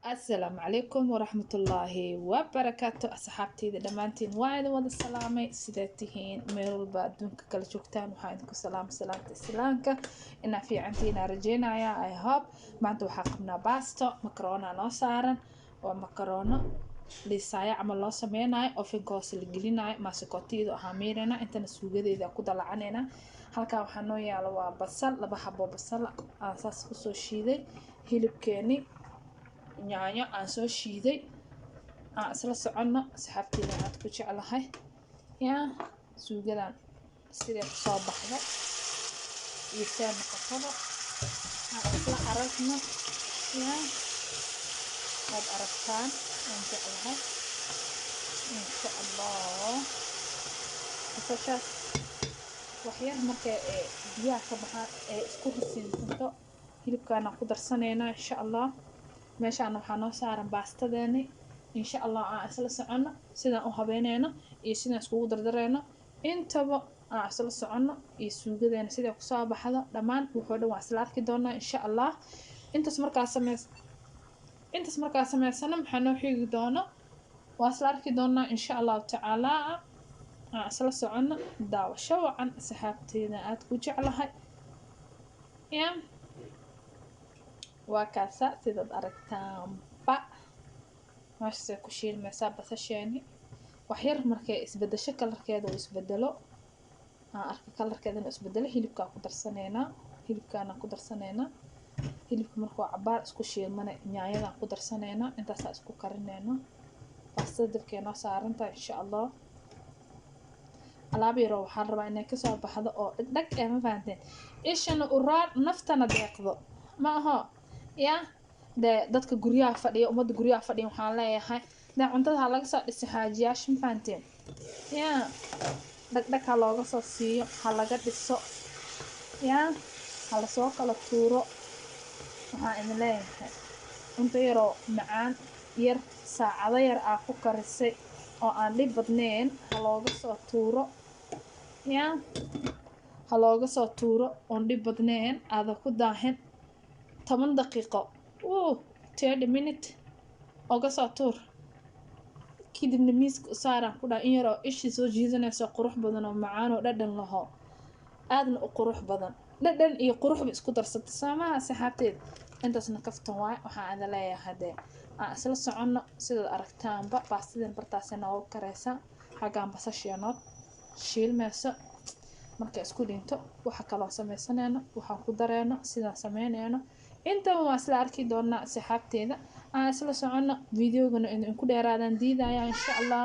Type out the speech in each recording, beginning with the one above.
السلام عليكم ورحمة الله وبركاته أصحابتي دمانتين وايد ودا سلامي سيداتهين ميل بادونك كلا جوجتان وحاينكو سلامة إسلامك إنا في عندنا رجينا يا I hope ما انتو حقنا باستو مكرونة نو سارن ومكرونة لسايا عمل لو سميناي oo finkoos la gelinaay maasikootiyada waxaa meerana intana suugadeeda ku dalacanayna halka waxaa noo yaalo waa basal laba xabo basal aan saas ku soo shiiday hilibkeeni yaanyo aan soo shiiday aan isla socono asxaabteena aad ku jeclahay yaa suugadan sidee ku soo baxdo iyo saan noqotada aan isla aragno yaa waad aragtaan aan jeclahay insha allah basashaas waxyar markay biyaha ka baxaan ee isku risiinsanto hilibkaana ku darsanayna insha allah meeshaan waxaa noo saaran baastadeeni insha allah aan isla socono sidaan u habeynayno iyo sidaan iskugu dardarayno intaba aan isla socono iyo suugadeena sidee ku soo baxdo dhammaan wuxuu dhan waa isla arki doonaa insha allah intaas markaa sameysano maxaa noo xigi doono waa isla arki doonaa insha allahu tacaala aan isla socono daawasho wacan asxaabteeda aad ku jeclahay yaa waa kaasa sidaad aragtaanba meeshaasay ku shiilmaysaa basasheeni waxyar markay isbedesho kalarkeeda uu isbedelo aan arka kalarkeedana isbedelo hilibkaan ku darsanaynaa hilibka markuu cabaar isku shiilmana yaanyadaan ku darsanaynaa intaasaa isku karinayno baastada dabkee noo saarantahay insha allah alaab yaroo waxaan rabaa inay kasoo baxdo oo dhagdhag ma fahanteen ishana uraan naftana deeqdo ma aho yaa dee dadka guryaha fadhiya ummadda guryaha fadhiya waxaan leeyahay dee cuntada ha laga soo dhiso xaajiyaasha ma fahanteen yaa dhagdhag ha looga soo siiyo ha laga dhiso yaa ha lasoo kala tuuro waxaan idin leeyahay cunto yaroo macaan yar saacado yar aa ku karisay oo aan dhib badnayn ha looga soo tuuro yaa ha looga soo tuuro oon dhib badnayn aada ku daahin 10 daqiiqo 30 minute oga soo tuur kadibna miiska u saaraan ku dhaha in yaroo ishii soo jiidanayso qurux badan oo macaan oo dhadhan laho aadna u qurux badan dhadhan iyo quruxba isku darsatay saamaha asxaabteed intaasna kaftan waay waxaan ada leeyahay dee aan isla socono sidaad aragtaanba baastadan bartaasay noogu karaysa xaggaan basashiinood shiilmayso markay isku dhinto waxa kaloo sameysanayno waxaan ku darayno sidaan sameynayno intaba waa isla arki doonaa asxaabteeda aan isla socono videogana idinku dheeraadaan diidaya insha allah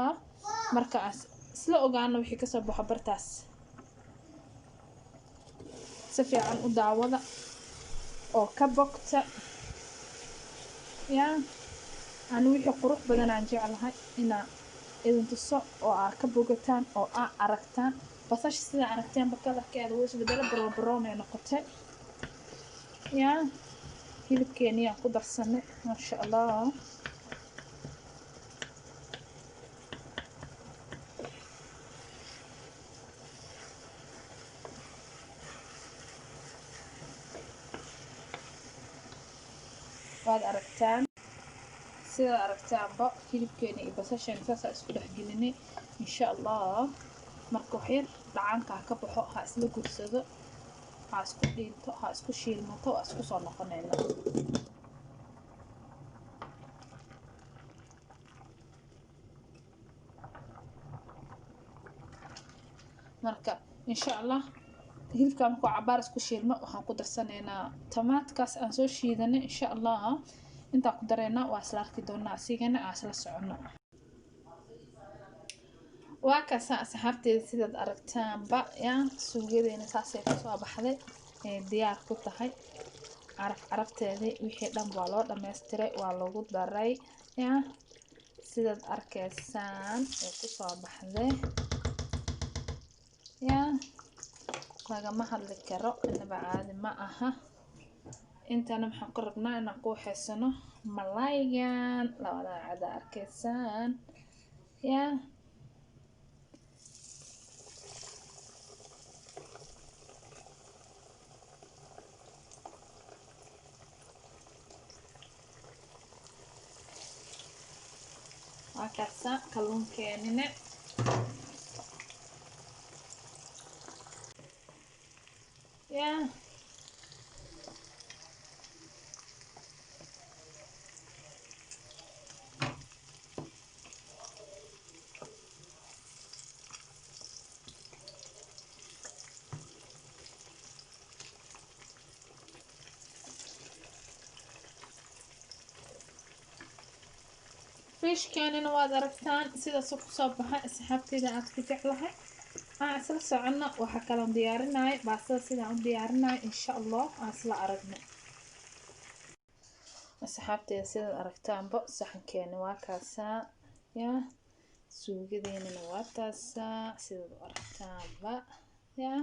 marka aan isla ogaano wixii kasoo baxo bartaas si fiican u daawada oo ka bogta yaa ani wixii qurux badan aan jeclahay inaa idin tuso oo aa ka bogataan oo aa aragtaan basasha sida aragteenba kalarkeeda wuu isbedelo baroon ay noqotay yaa hilibkeeni aan ku darsanay maasha allah waad aragtaan sida aragtaanba hilibkeeni iyo basasheeni saasaa isku dhex gelinay insha allah marka waxyar dhacaanka ha ka baxo ha isla gursado ha isku dhiinto ha isku shiilmato ha isku soo noqonayna marka insha allah hilibka markuu cabaar isku shiilmo waxaan ku darsanaynaa tamaadkaas aan soo shiidanay insha allah intaan ku daraynaa waa isla arki doonaa asigana aan isla socono waa kaasa asxaabteeda sidaad aragtaanba yaa suugadeena saasay kasoo baxday ee diyaar ku tahay carafteedii wixii dhan waa loo dhammaystiray waa lagu daray yaa sidaad arkaysaan ee kusoo baxday yaa lagama hadli karo inaba caadi ma aha intana maxaan ku rabnaa inaan ku waxaysano malaygan labada cada arkaysaan yaa وكاسا كلون كينينه يا فيش كاننا waad aragtaan sida soo ku soo baxay asxaabteyda aad ku jeclahay aan isla socono waxa kala diyaarinay baastada sida aan diyaarinay insha Allah aan isla aragno asxaabteyda sida aragtaanba saxankeena waa kaasa ya suugadeena waa taasa sida aragtaanba ya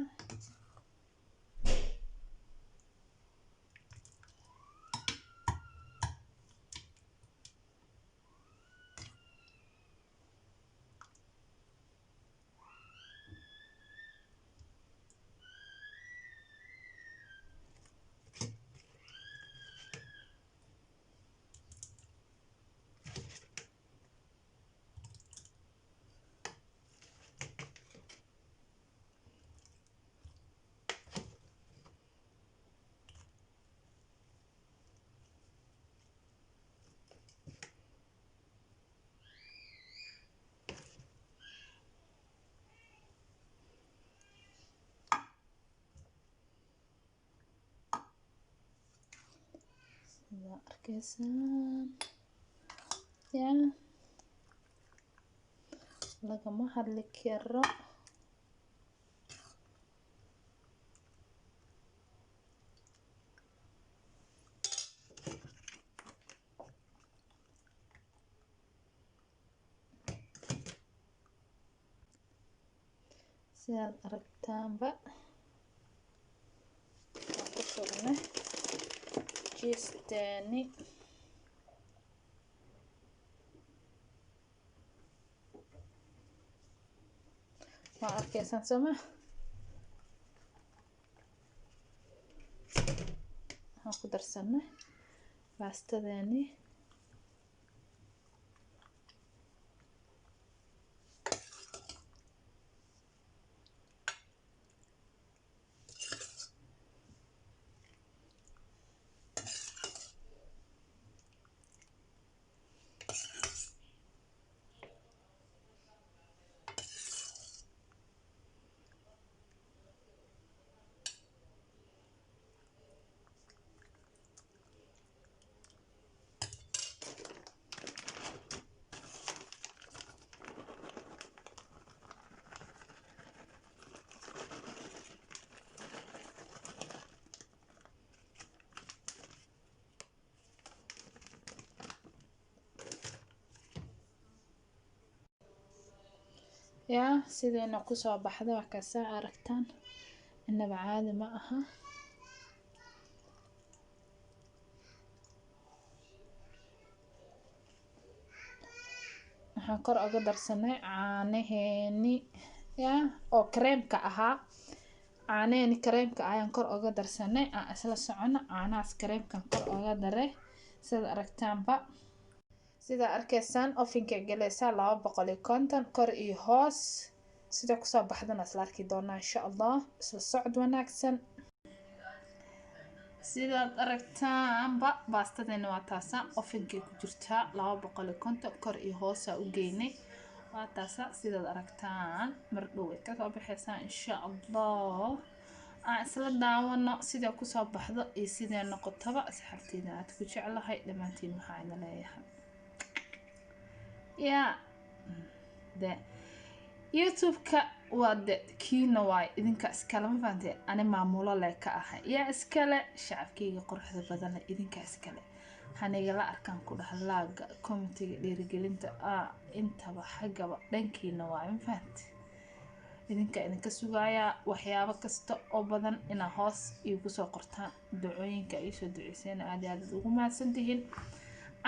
arkaysan ya lagama hadli karo sida aragtaanba ku shubnay jiisteeni ma arkaysan sama waxaan ku darsanay baastadeeni ya sidayna ku soo baxdo wax ka soo aragtaan inaba caadi ma aha waxaan kor uga darsanay caanaheeni ya oo kareemka ahaa caanaheeni kareemka ayaan kor uga darsanay aan isla socono caanahaas kareemkan kor uga daray sida aragtaanba sida arkaysan ofinka galaysa 250 kor iyo hoos sida ku soo baxdana isla arki doonaa insha Allah isla socod wanaagsan sida aragtaanba baastadeena waa taasa ofinka ku jirta 250 kor iyo hoos u geynay waa taasa sida aragtaan mar dhow ka soo baxaysa insha Allah aan isla daawano sida ku soo baxdo iyo sida noqotaba asxaabteena aad ku jeclahay dhamaantiin waxaan leeyahay ya de YouTube-ka waa de kiina waay idinka iskala ma fahanteen ani maamulo leh ka ahay ya iskale shacabkayga quruxda badan idinka iskale haniga la arkaan ku dhahlaaga commentiga dhiirigelinta intaba xagaba dhankiina waay ma fahanteen idinka sugaaya waxyaabo kasta oo badan ina hoos igu soo qortaan ducooyinka ay soo duceyseen aad ugu mahadsantihiin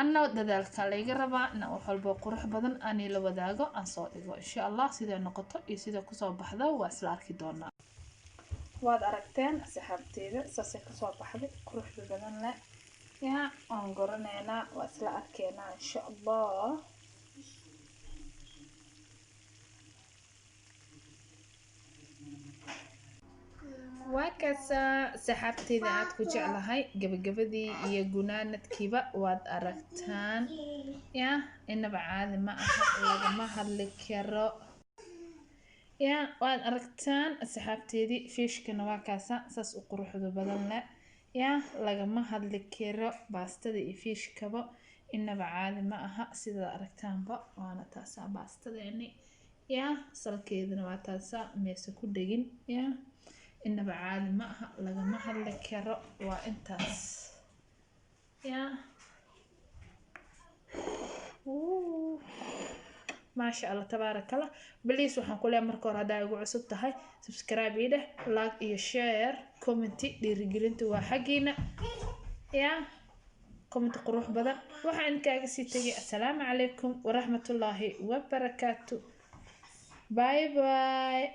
anna dadaalka laga rabaa in wax walba qurux badan aan la wadaago aan soo dhigo insha Allah sida noqoto iyo sida ku soo baxdo waa isla arki doonaa waad aragteen asxaabteeda saasay ku soo baxday qurux badan leh ya aan goranayna waa isla arkeena insha Allah وكاسا سحبتي ذات كجعل هاي جبدي يا جنانة كيبا واد أركتان يا إن بعد ما أحد ما هلك يرى يا واد أركتان سحبتي ذي فيش كنا وكاسا ساس أقرح ذو بدلنا يا لما هلك يرى باستدي فيش كبا إن بعد ما أحد سيدا أركتان با وأنا تاسا باستدي يعني يا سلكيدنا واتاسا ميسا كودجين يا إنما عادي معها لقى معها الكرة وإنتاس يا ما شاء الله تبارك الله بليس وحن كل يوم مركور هذا يقول عصبت هاي سبسكرايب يده لايك iyo share كومنتي dhiirigelinta waa xaqiina يا كومنت قروح بدن waxaan kaaga sii tagay assalaamu calaykum waraxmatullaahi wabarakaatu باي باي